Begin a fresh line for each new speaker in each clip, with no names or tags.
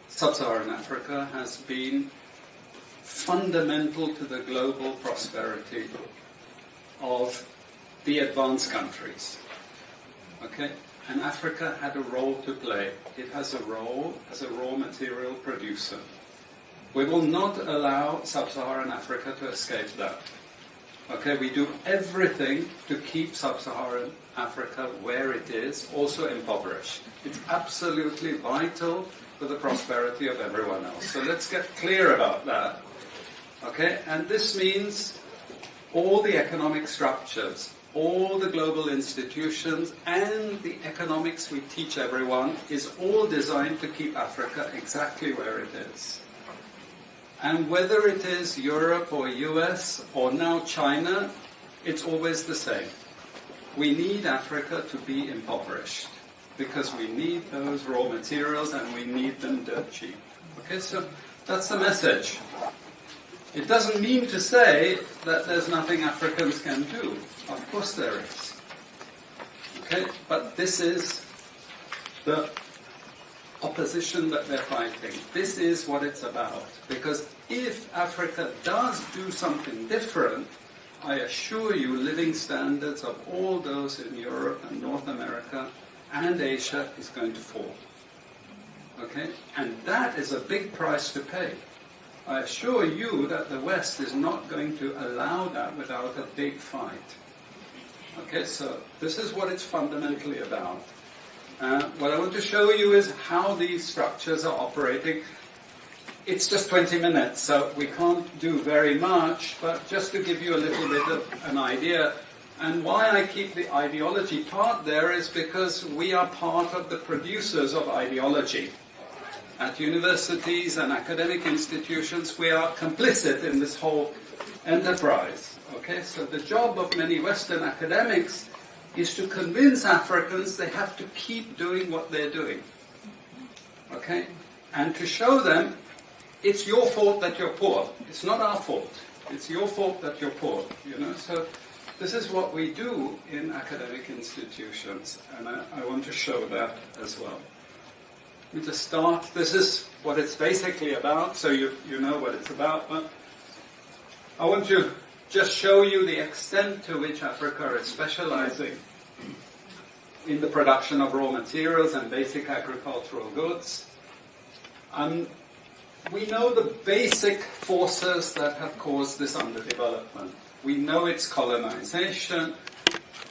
Sub-Saharan Africa has been fundamental to the global prosperity of the advanced countries. Okay? And Africa had a role to play. It has a role as a raw material producer. We will not allow Sub-Saharan Africa to escape that. Okay, we do everything to keep Sub-Saharan Africa where it is, also impoverished. It's absolutely vital for the prosperity of everyone else. So let's get clear about that. Okay, and this means all the economic structures, all the global institutions, and the economics we teach everyone is all designed to keep Africa exactly where it is. And whether it is Europe or US or now China, it's always the same. We need Africa to be impoverished because we need those raw materials and we need them dirt cheap. Okay, so that's the message. It doesn't mean to say that there's nothing Africans can do. Of course there is. Okay, but this is the opposition that they're fighting. This is what it's about. Because if Africa does do something different, I assure you living standards of all those in Europe and North America and Asia is going to fall. Okay? And that is a big price to pay. I assure you that the West is not going to allow that without a big fight. Okay, so this is what it's fundamentally about. What I want to show you is how these structures are operating. It's just 20 minutes, so we can't do very much, but just to give you a little bit of an idea. And why I keep the ideology part there is because we are part of the producers of ideology. At universities and academic institutions, we are complicit in this whole enterprise. Okay, so the job of many Western academics is to convince Africans they have to keep doing what they're doing. Okay? And to show them it's your fault that you're poor. It's not our fault. It's your fault that you're poor. You know? So this is what we do in academic institutions, and I want to show that as well. Let me just start. This is what it's basically about, so you know what it's about. But I want to just show you the extent to which Africa is specializing in the production of raw materials and basic agricultural goods. We know the basic forces that have caused this underdevelopment. We know it's colonization.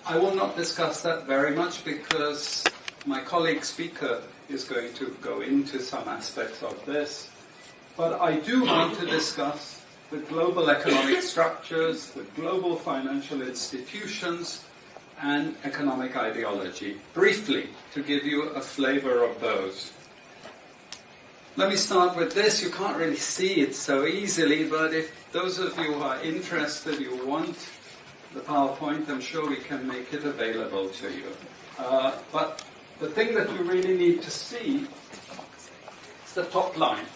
I will not discuss that very much because my colleague speaker is going to go into some aspects of this. But I do want to discuss the global economic structures, the global financial institutions, and economic ideology, briefly, to give you a flavor of those. Let me start with this. You can't really see it so easily, but if those of you who are interested, you want the PowerPoint, I'm sure we can make it available to you. But the thing that you really need to see is the top line.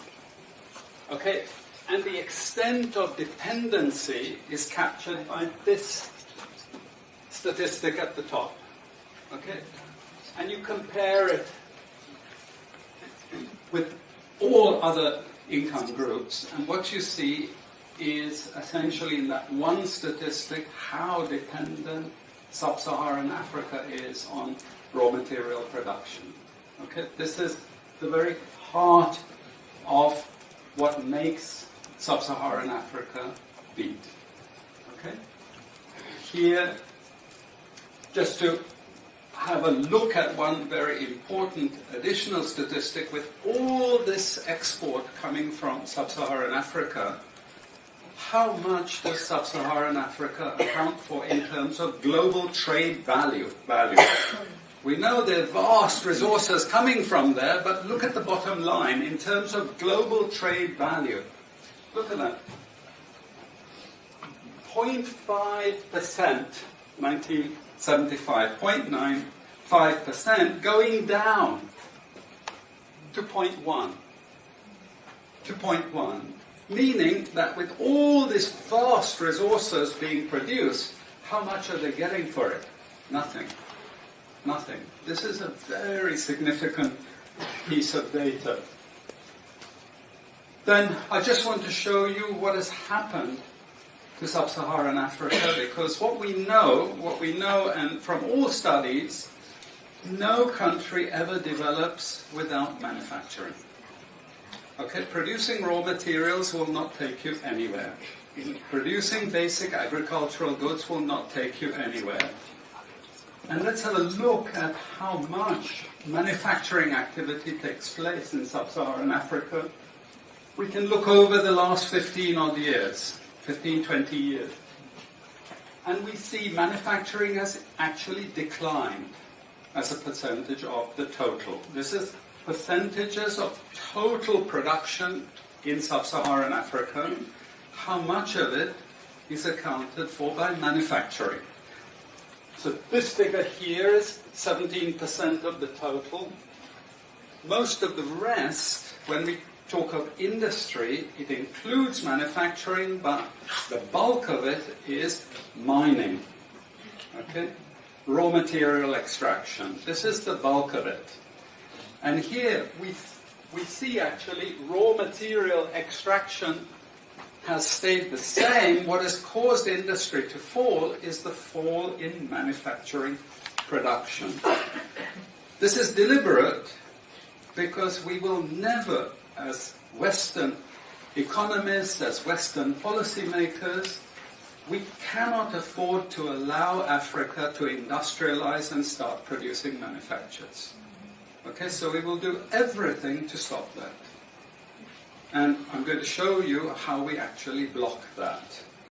Okay? And the extent of dependency is captured by this statistic at the top. Okay? And you compare it with all other income groups, and what you see is essentially in that one statistic how dependent sub-Saharan Africa is on raw material production. Okay? This is the very heart of what makes sub-Saharan Africa beat. Okay? Here, just to have a look at one very important additional statistic, with all this export coming from sub-Saharan Africa, how much does sub-Saharan Africa account for in terms of global trade value? We know there are vast resources coming from there, but look at the bottom line in terms of global trade value. Look at that. 0.5%, 1975, 0.95%, going down to 0.1. To 0.1. Meaning that with all these vast resources being produced, how much are they getting for it? Nothing. Nothing. This is a very significant piece of data. Then I just want to show you what has happened to sub-Saharan Africa, because what we know, and from all studies, no country ever develops without manufacturing. Okay, producing raw materials will not take you anywhere. Producing basic agricultural goods will not take you anywhere. And let's have a look at how much manufacturing activity takes place in sub-Saharan Africa. We can look over the last 15 odd years, 15, 20 years. And we see manufacturing has actually declined as a percentage of the total. This is percentages of total production in sub-Saharan Africa. How much of it is accounted for by manufacturing? So this figure here is 17% of the total. Most of the rest, when we talk of industry, it includes manufacturing, but the bulk of it is mining. Okay? Raw material extraction. This is the bulk of it. And here we see actually raw material extraction has stayed the same. What has caused industry to fall is the fall in manufacturing production. This is deliberate because we will never, as Western economists, as Western policymakers, we cannot afford to allow Africa to industrialize and start producing manufactures. Okay, so we will do everything to stop that. And I'm going to show you how we actually block that.